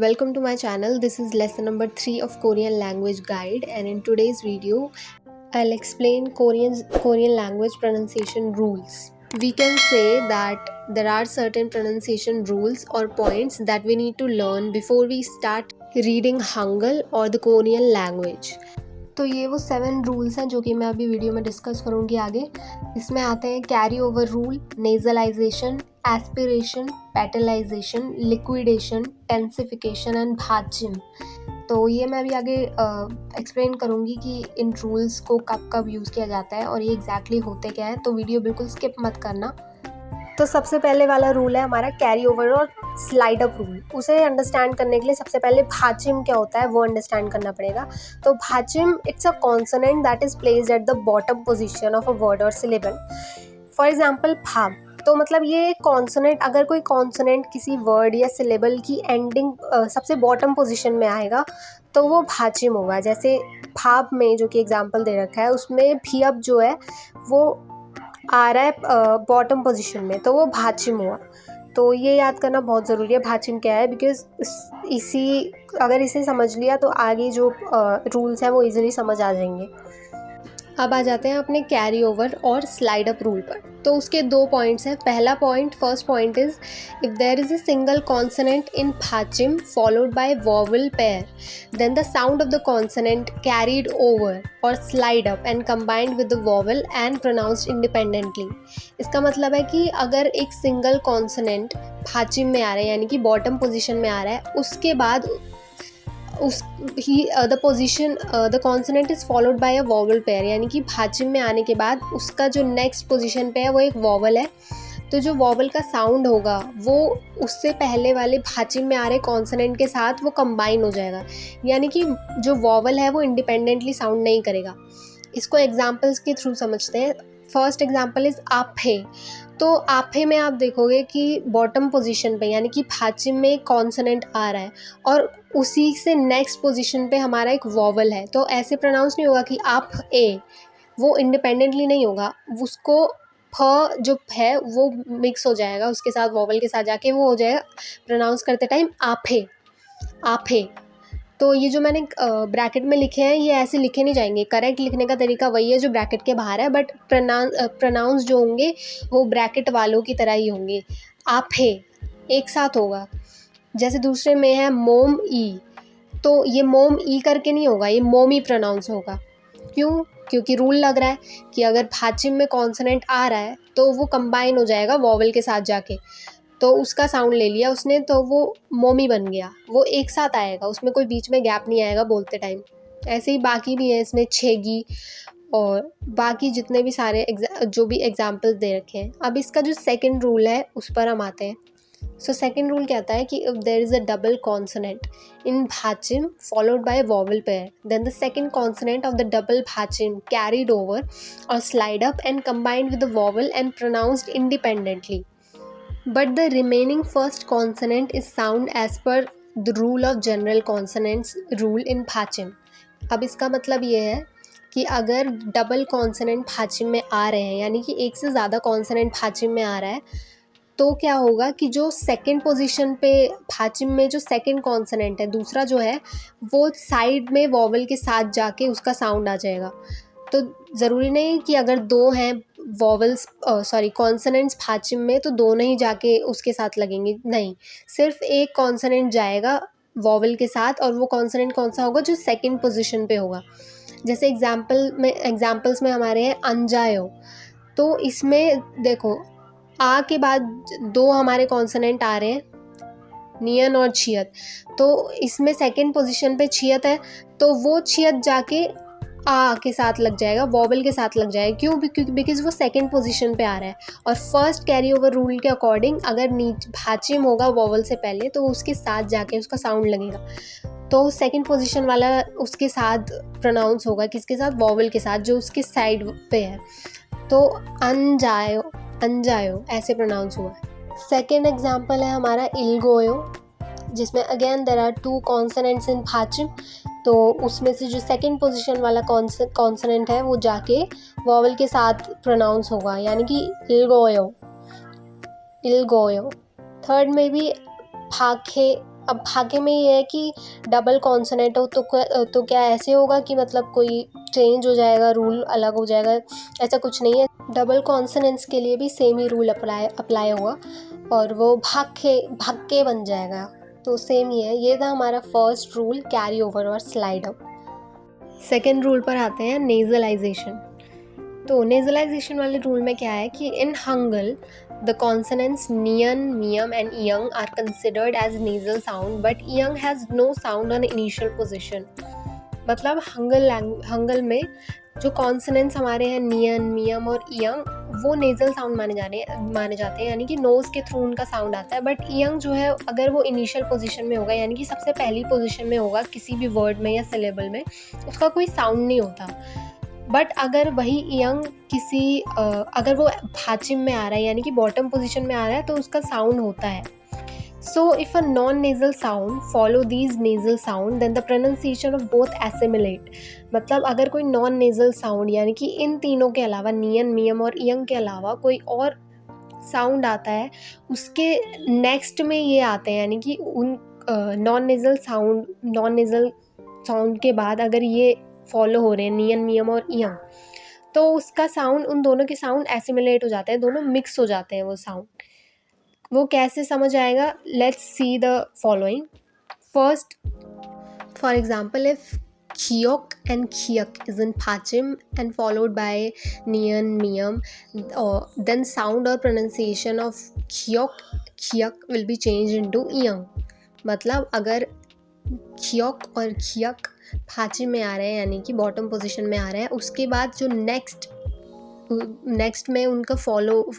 Welcome to my channel. This is lesson number 3 of Korean language guide, and in today's video I'll explain Korean language pronunciation rules. We can say that there are certain pronunciation rules or points that we need to learn before we start reading Hangul or the Korean language. तो ये वो 7 rules हैं जो कि मैं अभी video में discuss करूँगी आगे. इसमें आते हैं carry over rule, nasalisation, aspiration, palatalisation, liquidation, tensification and भाचिम. तो ये मैं अभी आगे एक्सप्लेन करूँगी कि इन रूल्स को कब कब यूज़ किया जाता है और ये एग्जैक्टली होते क्या है. तो वीडियो बिल्कुल स्किप मत करना. तो सबसे पहले वाला रूल है हमारा कैरी ओवर और स्लाइड अप रूल. उसे अंडरस्टैंड करने के लिए सबसे पहले भाचिम क्या होता है वो अंडरस्टैंड करना पड़ेगा. तो भाचिम it's a consonant that is placed at the bottom position of a word और सिलेबल. फॉर एग्जांपल भाग. तो मतलब ये कॉन्सोनेंट, अगर कोई कॉन्सोनेंट किसी वर्ड या सिलेबल की एंडिंग सबसे बॉटम पोजीशन में आएगा तो वो भाचिम होगा. जैसे भाप में जो कि एग्जांपल दे रखा है उसमें भी अब जो है वो आ रहा है बॉटम पोजीशन में, तो वो भाचिम हुआ. तो ये याद करना बहुत ज़रूरी है भाचिम क्या है, बिकॉज अगर इसे समझ लिया तो आगे जो रूल्स हैं वो इजीली समझ आ जाएंगे. अब आ जाते हैं अपने कैरी ओवर और स्लाइड अप रूल पर. तो उसके 2 पॉइंट्स हैं. First point is if there is a single consonant in भाचिम followed by vowel pair then the sound of the consonant carried over और slide up and combined with the vowel and pronounced independently. इसका मतलब है कि अगर एक single consonant भाचिम में आ रहा है यानी कि बॉटम पोजीशन में आ रहा है, उसके बाद the consonant is followed by a vowel pair, यानी कि भाचिम में आने के बाद उसका जो नेक्स्ट पोजीशन पे है वो एक वॉवल है. तो जो वॉवल का साउंड होगा वो उससे पहले वाले भाचिम में आ रहे कॉन्सोनेंट के साथ वो कंबाइन हो जाएगा, यानी कि जो वॉवल है वो इंडिपेंडेंटली साउंड नहीं करेगा. इसको एग्जाम्पल्स के थ्रू समझते हैं. फर्स्ट एग्जाम्पल इज़ आपे. तो आपे में आप देखोगे कि बॉटम पोजीशन पे यानी कि भाचिम में एक कॉन्सोनेंट आ रहा है और उसी से नेक्स्ट पोजीशन पे हमारा एक वॉवल है. तो ऐसे प्रोनाउंस नहीं होगा कि आप ए, वो इंडिपेंडेंटली नहीं होगा. उसको फ जो है वो मिक्स हो जाएगा उसके साथ, वॉवल के साथ जाके वो हो जाएगा प्रोनाउंस करते टाइम आपे, आपे. तो ये जो मैंने ब्रैकेट में लिखे हैं ये ऐसे लिखे नहीं जाएंगे. करेक्ट लिखने का तरीका वही है जो ब्रैकेट के बाहर है, बट प्रोनाउंस जो होंगे वो ब्रैकेट वालों की तरह ही होंगे. आपे एक साथ होगा. जैसे दूसरे में है मोम ई. तो ये मोम ई करके नहीं होगा, ये मोमी प्रोनाउंस होगा. क्यों? क्योंकि रूल लग रहा है कि अगर भाचिम में कॉन्सोनेंट आ रहा है तो वो कंबाइन हो जाएगा वॉवल के साथ जाके, तो उसका साउंड ले लिया उसने तो वो मोमी बन गया. वो एक साथ आएगा, उसमें कोई बीच में गैप नहीं आएगा बोलते टाइम. ऐसे ही बाकी भी है इसमें छेगी और बाकी जितने भी सारे जो भी एग्जाम्पल्स दे रखे हैं. अब इसका जो सेकंड रूल है उस पर हम आते हैं. सो सेकंड रूल कहता है कि if there is a double consonant in भाचिम followed by vowel pair then the second consonant of the double भाचिम कैरीड ओवर और slide up and combined with the vowel and pronounced independently, but the remaining first consonant is sound as per the rule of general consonants rule in भाचिम. अब इसका मतलब ये है कि अगर double consonant भाचिम में आ रहे हैं यानी कि एक से ज़्यादा कॉन्सोनेंट भाचिम में आ रहा है तो क्या होगा कि जो सेकंड पोजीशन पे भाचिम में जो सेकंड कॉन्सोनेंट है दूसरा जो है वो साइड में वॉवल के साथ जाके उसका साउंड आ जाएगा. तो ज़रूरी नहीं कि अगर दो हैं वॉवल्स कॉन्सोनेंट्स भाचिम में तो दोनों ही जाके उसके साथ लगेंगे, नहीं. सिर्फ एक कॉन्सोनेंट जाएगा वॉवल के साथ और वो कॉन्सोनेंट कौन सा होगा जो सेकंड पोजीशन पे होगा. जैसे एग्जाम्पल्स में हमारे हैं अंजायो. तो इसमें देखो आ के बाद 2 हमारे कॉन्सोनेंट आ रहे हैं, नियन और छियत. तो इसमें सेकंड पोजीशन पे छियत है तो वो छियत जाके आ के साथ लग जाएगा, वॉवल के साथ लग जाएगा. क्यों? बिकॉज वो सेकंड पोजीशन पे आ रहा है. और फर्स्ट कैरी ओवर रूल के अकॉर्डिंग अगर भाचिम होगा वॉवल से पहले तो उसके साथ जाके उसका साउंड लगेगा. तो सेकंड पोजीशन वाला उसके साथ प्रोनाउंस होगा, किसके साथ? वॉवल के साथ जो उसके साइड पे है. तो अंजायो, अंजायो ऐसे प्रोनाउंस हुआ. सेकेंड एग्जाम्पल है हमारा इल्गोयो, जिसमें अगेन देर आर 2 कॉन्सोनेंट्स इन भाचिम. तो उसमें से जो सेकंड पोजीशन वाला कॉन्सोनेंट है वो जाके वॉवल के साथ प्रोनाउंस होगा, यानी कि इल्गोयो, इल्गोयो. थर्ड में भी भाखे अब भागे में ये है कि डबल कॉन्सोनेंट हो तो क्या ऐसे होगा कि मतलब कोई चेंज हो जाएगा, रूल अलग हो जाएगा? ऐसा कुछ नहीं है। डबल कॉन्सोनेंट्स के लिए भी सेम ही रूल अप्लाई होगा और वो भाग के बन जाएगा। तो सेम ही है। ये था हमारा फर्स्ट रूल, कैरी ओवर और स्लाइड अप। सेकेंड रूल पर आते हैं, नेजलाइजेशन। तो नेजलाइजेशन वाले रूल में क्या है कि इन Hangal the consonants nian, miyam and yang are considered as nasal sound, but yang has no sound on initial position. मतलब हंगल में जो कॉन्सोनेंट्स हमारे हैं नियन, मियम और यंग, वो नेजल साउंड माने जाते हैं, यानी कि नोज़ के थ्रू उनका साउंड आता है। बट यंग जो है, अगर वो इनिशियल पोजीशन में होगा, यानी कि सबसे पहली पोजीशन में होगा किसी भी वर्ड में या सिलेबल में, उसका कोई साउंड नहीं होता। बट अगर वही यंग अगर वो भाचिम में आ रहा है, यानी कि बॉटम पोजीशन में आ रहा है, तो उसका साउंड होता है। So if a non nasal sound follow these nasal sound then the pronunciation of both assimilate. मतलब अगर कोई नॉन नेजल साउंड, यानी कि इन तीनों के अलावा, नियन, मियम और यंग के अलावा कोई और साउंड आता है, उसके नेक्स्ट में ये आते हैं, यानी कि उन नॉन नेजल साउंड के बाद अगर ये फॉलो हो रहे हैं नियन, मियम और यंग, तो उसका साउंड, उन दोनों के साउंड एसिमिलेट हो जाते हैं, दोनों मिक्स हो जाते हैं वो साउंड। वो कैसे समझ आएगा? Let's see the following. First, for example, if खियोक एंड खियक इज इन पाचिम एंड फॉलोड बाय नियन, मियम, देन साउंड और प्रोनाउंसिएशन ऑफ खियोक, खियक विल बी चेंज इनटू यंग। मतलब अगर खियोक और खियक पाचिम में आ रहे हैं, यानी कि बॉटम पोजीशन में आ रहे हैं, उसके बाद जो नेक्स्ट में उनका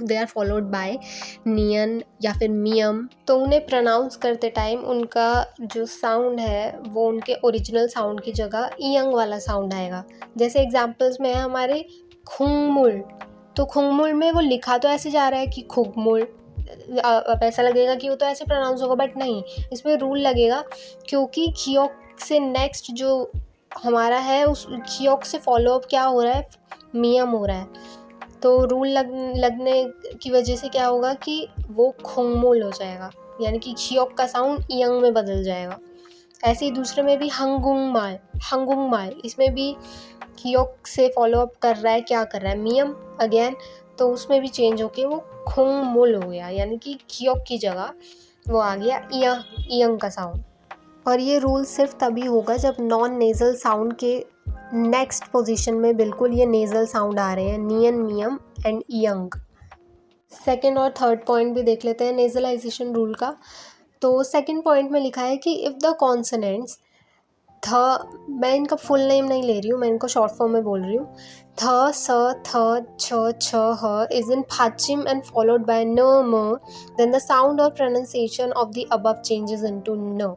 दे आर फॉलोड बाय नियन या फिर मियम, तो उन्हें प्रोनाउंस करते टाइम उनका जो साउंड है वो उनके ओरिजिनल साउंड की जगह यंग वाला साउंड आएगा। जैसे एग्जांपल्स में है हमारे खुंगमुल, तो खुंगमुल में वो लिखा तो ऐसे जा रहा है कि खुगमुल, अब ऐसा लगेगा कि वो तो ऐसे प्रोनाउंस होगा, बट नहीं, इसमें रूल लगेगा, क्योंकि खियोक से नेक्स्ट जो हमारा है, उस खियोक से फॉलोअप क्या हो रहा है? मियम हो रहा है। तो रूल लगने की वजह से क्या होगा कि वो खुंगमुल हो जाएगा, यानी कि खियोक का साउंड यंग में बदल जाएगा। ऐसे ही दूसरे में भी हंगुंगमाल, इसमें भी खियोक से फॉलोअप कर रहा है, क्या कर रहा है? मियम अगेन, तो उसमें भी चेंज होके वो खुंगमुल हो गया, यानी कि खियोक की जगह वो आ गया यंग का साउंड। और ये रूल सिर्फ तभी होगा जब नॉन नेज़ल साउंड के नेक्स्ट पोजीशन में बिल्कुल ये नेज़ल साउंड आ रहे हैं, नियन, मियम एंड यंग। सेकेंड और थर्ड पॉइंट भी देख लेते हैं नेज़लाइजेशन रूल का। तो सेकेंड पॉइंट में लिखा है कि इफ़ द कॉन्सोनेंट्स मैं इनका फुल नेम नहीं ले रही हूँ, मैं इनको शॉर्ट फॉर्म में बोल रही हूँ, थ, स, थ, छ, छ, ह इज इन पाचिम एंड फॉलोड बाय न, म, देन द साउंड और pronunciation of the above changes into न।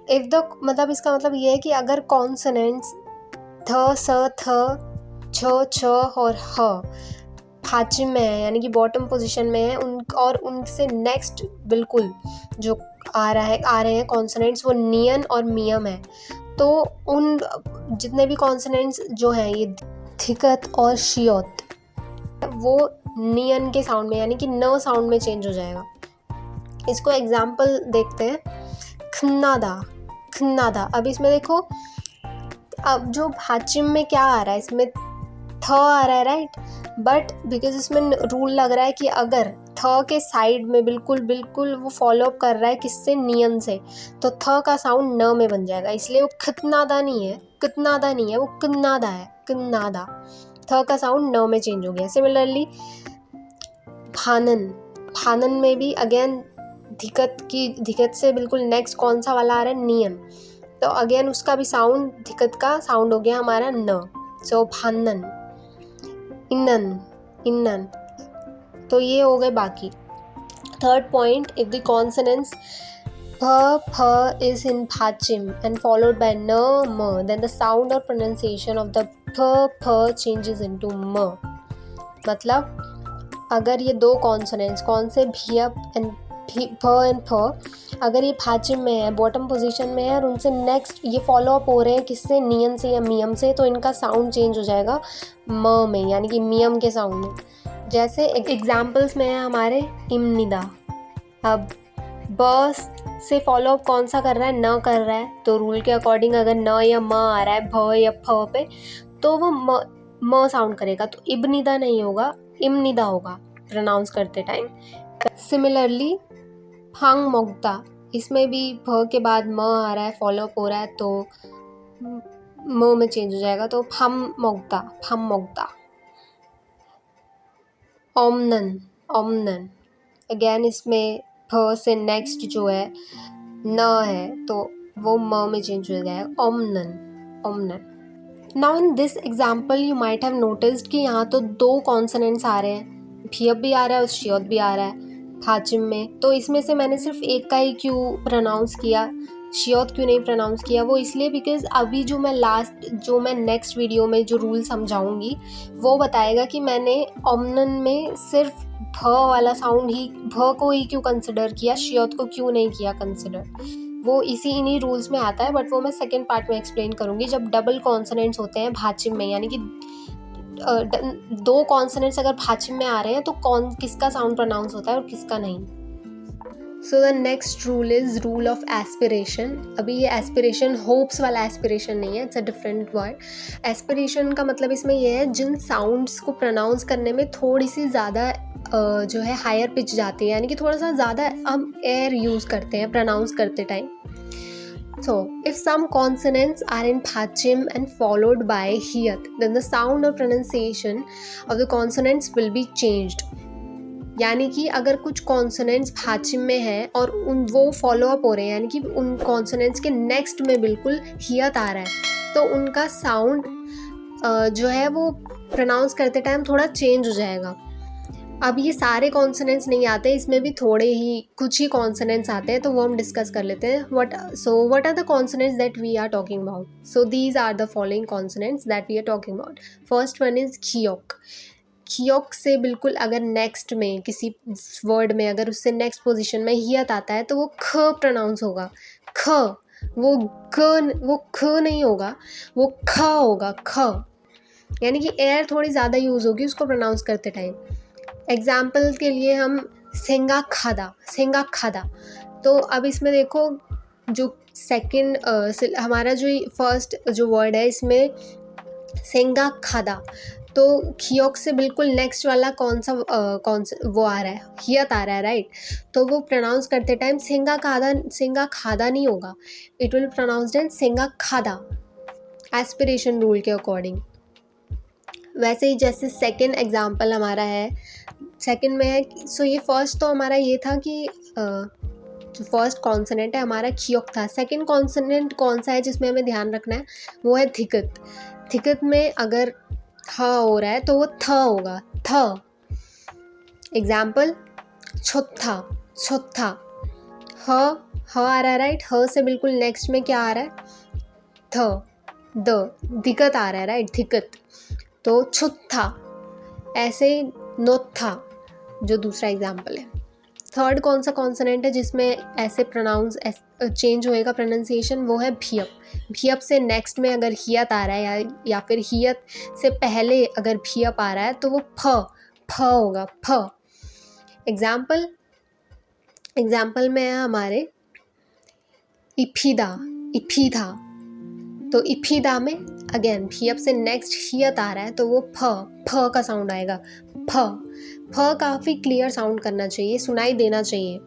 इफ़ द मतलब इसका मतलब ये है कि अगर कॉन्सोनेंट्स थ, स, थ, छ, छ और ह पाचिम में है, यानी कि बॉटम पोजीशन में है, और उनसे नेक्स्ट बिल्कुल जो आ रहे हैं कॉन्सोनेंट्स वो नियन और मियम है, तो उन जितने भी कॉन्सोनेंट्स जो हैं, ये थिकत और शियोत, वो नियन के साउंड में, यानी कि न साउंड में चेंज हो जाएगा। इसको एग्जाम्पल देखते हैं। खन्नादा। अब इसमें देखो, अब जो भाचिम में क्या आ रहा है, इसमें थ आ रहा है, राइट, बट बिकॉज इसमें रूल लग रहा है कि अगर थ के साइड में बिल्कुल वो फॉलोअप कर रहा है किससे? नियन से, तो थ का साउंड न में बन जाएगा, इसलिए वो कितनादा नहीं है, वो किन्नादा है, किन्नादा। थ का साउंड न में चेंज हो गया। सिमिलरली भानन में भी अगेन धिकत से बिल्कुल नेक्स्ट कौन सा वाला आ रहा है? नियन, तो अगेन उसका भी साउंड, धिकत का साउंड हो गया हमारा न, सो भानन। इन्नन, तो ये हो गए बाकी। Third point, if the consonants फ is in Pachim and followed by n, m, then the sound or pronunciation of the फ changes into m। मतलब अगर ये दो कॉन्सोनेंट्स, कौन से भियप एंड फ, अगर ये पाचिम में है, बॉटम पोजीशन में है, और उनसे नेक्स्ट ये फॉलोअप हो रहे हैं किससे? नियन से या मियम से, तो इनका साउंड चेंज हो जाएगा म में, यानी कि मियम के साउंड में। जैसे एग्जाम्पल्स में है हमारे इमनिदा। अब ब से फॉलो अप कौन सा कर रहा है, न कर रहा है, तो रूल के अकॉर्डिंग अगर न या म आ रहा है भ या फ पे, तो वो म साउंड करेगा, तो इब्निदा नहीं होगा, इमनिदा होगा प्रोनाउंस करते टाइम। सिमिलरली फंग मोगता, इसमें भी भ के बाद म आ रहा है, फॉलो अप हो रहा है, तो म में चेंज हो जाएगा, तो फम मोगता, फम मोगता। ओमनन, ओमनन, अगेन इसमें फ से नेक्स्ट जो है न है, तो वो म में चेंज हो जाएगा, ओमनन, ओमनन। Now in this example you might have noticed कि यहाँ तो 2 कॉन्सोनेंट्स आ रहे हैं, फियब भी आ रहा है और शियोत भी आ रहा है फाजिम में, तो इसमें से मैंने सिर्फ एक का ही क्यों प्रोनाउंस किया, शियोत क्यों नहीं प्रोनाउंस किया, वो इसलिए बिकॉज अभी जो मैं नेक्स्ट वीडियो में जो रूल समझाऊंगी वो बताएगा कि मैंने ओमनन में सिर्फ भ वाला साउंड ही, भ को ही क्यों कंसिडर किया, शियोत को क्यों नहीं किया कंसिडर, वो इन्हीं रूल्स में आता है, बट वो मैं सेकेंड पार्ट में एक्सप्लेन करूँगी जब डबल कॉन्सोनेंट्स होते हैं भाचिम में, यानी कि 2 कॉन्सोनेंट्स अगर भाचिम में आ रहे हैं तो किसका साउंड प्रोनाउंस होता है और किसका नहीं। So the next rule is rule of aspiration. अभी ये एस्पिरेशन होप्स वाला एस्पिरेशन नहीं है, it's a different word. Aspiration का मतलब इसमें यह है जिन साउंड्स को प्रोनाउंस करने में थोड़ी सी ज़्यादा जो है हायर पिच जाती है, यानी कि थोड़ा सा ज़्यादा हम एयर यूज़ करते हैं प्रोनाउंस करते time. So, if some consonants are in Pachim and followed by Hiyat, then the sound or pronunciation of the consonants will be changed. यानी कि अगर कुछ कॉन्सोनेंट्स भाचिम में हैं और वो फॉलो अप हो रहे हैं, यानी कि उन कॉन्सोनेंट्स के नेक्स्ट में बिल्कुल हियत आ रहा है, तो उनका साउंड जो है वो प्रोनाउंस करते टाइम थोड़ा चेंज हो जाएगा। अब ये सारे कॉन्सोनेंट्स नहीं आते, इसमें भी कुछ ही कॉन्सोनेंट्स आते हैं, तो वो हम डिस्कस कर लेते हैं। What are the consonants that we are talking about? So these are the following consonants that we are talking about. First one is खियोक। खियोक से बिल्कुल अगर नेक्स्ट में किसी वर्ड में अगर उससे नेक्स्ट पोजीशन में हियत आता है तो वो ख प्रोनाउंस होगा, ख, वो ख नहीं होगा, वो ख होगा, ख, यानी कि एयर थोड़ी ज़्यादा यूज़ होगी उसको प्रोनाउंस करते टाइम। एग्जाम्पल के लिए हम सेंगा खादा, तो अब इसमें देखो जो सेकंड हमारा जो फर्स्ट जो वर्ड है इसमें सेंगा खादा, तो खियोक से बिल्कुल नेक्स्ट वाला कौन सा वो आ रहा है, हियत आ रहा है, राइट, तो वो प्रोनाउंस करते टाइम सेंगा खादा नहीं होगा, इट विल प्रोनाउंस्ड एज सेंगा खादा एस्पिरेशन रूल के अकॉर्डिंग। वैसे ही जैसे सेकंड एग्जाम्पल हमारा है, सेकंड में है, सो ये फर्स्ट तो हमारा ये था कि जो फर्स्ट कॉन्सोनेंट है हमारा खियोक था। सेकंड कॉन्सोनेंट कौन सा है जिसमें हमें ध्यान रखना है, वो है थिकत। थिकत में अगर ह हो रहा है तो वो थ होगा, थ। एग्जाम्पल छुत्था, ह आ रहा है, राइट, ह से बिल्कुल नेक्स्ट में क्या आ रहा है, दिक्कत आ रहा है, राइट, दिक्कत, तो छुत्था। ऐसे ही नोत्था जो दूसरा एग्जाम्पल है। थर्ड कौन सा कॉन्सोनेंट है जिसमें ऐसे चेंज होएगा प्रोनाउंसिएशन, वो है भियप। भियप से नेक्स्ट में अगर हियत आ रहा है या फिर हियत से पहले अगर भियप आ रहा है तो वो फ होगा, फ। एग्जाम्पल में है हमारे इफीदा, तो इफीदा में अगेन भियप से नेक्स्ट हियत आ रहा है तो वो फ का साउंड आएगा, फ काफ़ी क्लियर साउंड करना चाहिए, सुनाई देना चाहिए।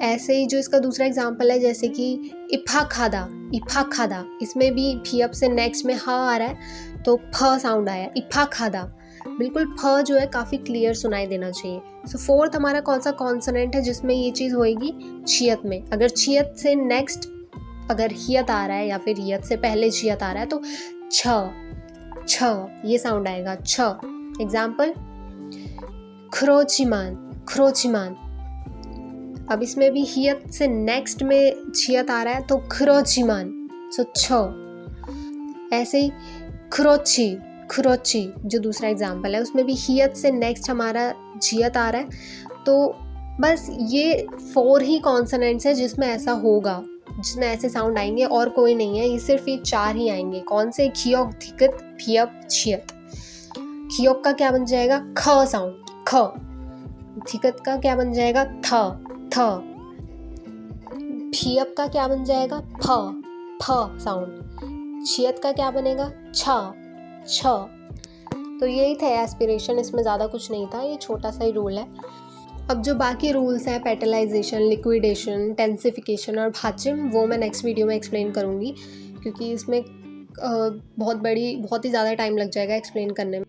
ऐसे ही जो इसका दूसरा एग्जाम्पल है जैसे कि इफा खादा, इसमें भी भियप से नेक्स्ट में ह आ रहा है तो फ साउंड आया, इफा खादा, बिल्कुल फ जो है काफ़ी क्लियर सुनाई देना चाहिए। सो फोर्थ हमारा कौन सा कॉन्सोनेंट है जिसमें ये चीज़ होएगी, छियत में। अगर छियत से नेक्स्ट अगर हियत आ रहा है या फिर हियत से पहले छियत आ रहा है तो छ ये साउंड आएगा, छ। एग्जाम्पल खरोचिमान, अब इसमें भी हियत से नेक्स्ट में छियत आ रहा है तो खरोचिमान, सो छ। ऐसे ही खरोची जो दूसरा एग्जाम्पल है उसमें भी हियत से नेक्स्ट हमारा झियत आ रहा है, तो बस ये 4 ही कॉन्सोनेंट्स है जिसमें ऐसा होगा, जिसमें ऐसे साउंड आएंगे, और कोई नहीं है, ये सिर्फ ये 4 ही आएंगे। कौन से? खियोक, थिकत, भियप, छियत। खियोक का क्या बन जाएगा, ख साउंड, ख। थिकत का क्या बन जाएगा, थ। थ। फियप का क्या बन जाएगा, फ साउंड। छियत का क्या बनेगा, छ। तो यही थे एस्पिरेशन, इसमें ज़्यादा कुछ नहीं था, ये छोटा सा ही रूल है। अब जो बाकी रूल्स हैं, पेटलाइजेशन, लिक्विडेशन, टेंसिफिकेशन और भाचिम, वो मैं नेक्स्ट वीडियो में एक्सप्लेन करूँगी, क्योंकि इसमें बहुत ही ज़्यादा टाइम लग जाएगा एक्सप्लेन करने में।